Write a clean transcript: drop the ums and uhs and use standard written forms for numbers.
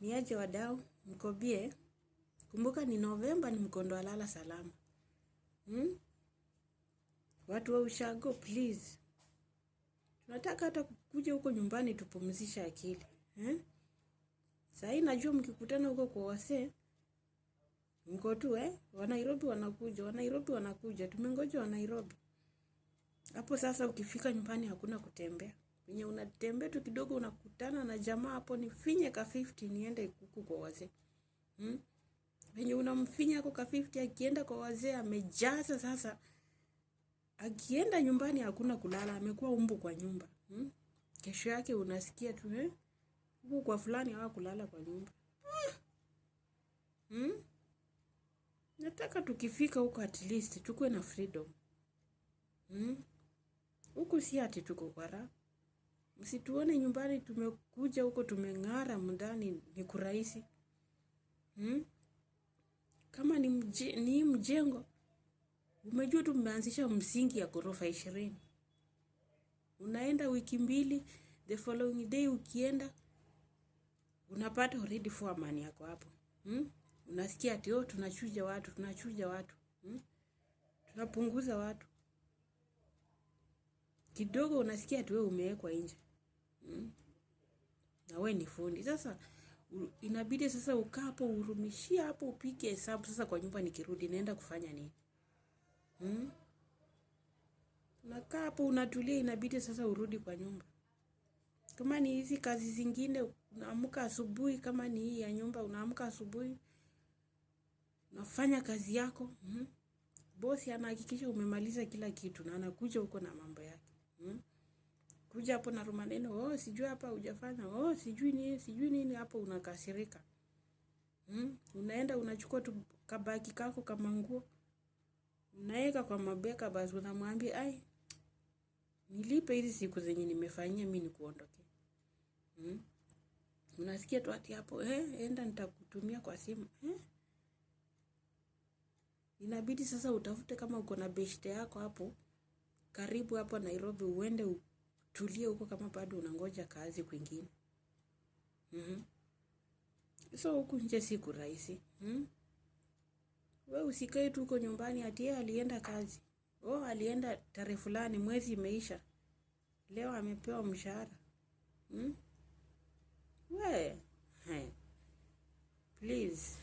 Niaje wadau, mko bie? Kumbuka ni Novemba, ni mkondo wa lala salama. Watu wa ushago, please. Tunataka hata kukuja huko nyumbani tupumzisha akili. Sasa najua mkikutana huko kwa wasee, mko tu wa Nairobi wanakuja. Tumengoja wa Nairobi. Hapo sasa ukifika nyumbani hakuna kutembea. Wenye unatembea tu kidogo unakutana na jamaa hapo, ni finye ka 50 niende huko kwa wazee. Wenye unamfinya kwa 50 akienda kwa wazee amejaza sasa. Akienda nyumbani hakuna kulala, amekuwa umbu kwa nyumba. Kesho yake unasikia tu huko kwa fulani hawa kulala kwa nyumba. Nataka tukifika huko at least tukue na freedom. Huko si ati tuko kwa raha. Msituone nyumbani tumekuja huko tumeng'ara, ndani ni kurahisi. Kama ni mjengo, umejua tumeanzisha msingi ya ghorofa 20. Unaenda wiki 2, the following day ukienda unapata already foreman yako hapo. Unasikia ati tunachuja watu. Tunapunguza watu. Kidogo unasikia ati wewe umewekwa nje. Na wewe ni fundi. Sasa inabidi sasa ukaa hapo urumishia hapo upige hesabu sasa kwa nyumba nikirudi naenda kufanya nini? Unakaa hapo unatulia, inabidi sasa urudi kwa nyumba. Kama ni hizi kazi zingine unaamka asubuhi, kama ni hii ya nyumba unaamka asubuhi unafanya kazi yako. Bosi anahakikisha umemaliza kila kitu na anakuja huko na mambo yake. Kuja hapo na maneno, sijui hapa hujafanya, sijui nini hapo unakasirika. Unaenda unachukua tu kabaki kako kama nguo. Unaeka kwa mabeka basi unamwambia, nilipe hizi siku zenye nimefanyia mimi nikuondoke. Unasikia tu ati hapo, enda nitakutumia kwa simu. Inabidi sasa utafute kama uko na beshte yako hapo karibu hapo Nairobi, uende utulie huko kama bado unangoja kazi kwingine. So huku nje siku rahisi. Wewe usikae tu huko nyumbani ati yeye alienda kazi. Alienda tarehe fulani, mwezi imeisha. Leo amepewa mshahara. Please.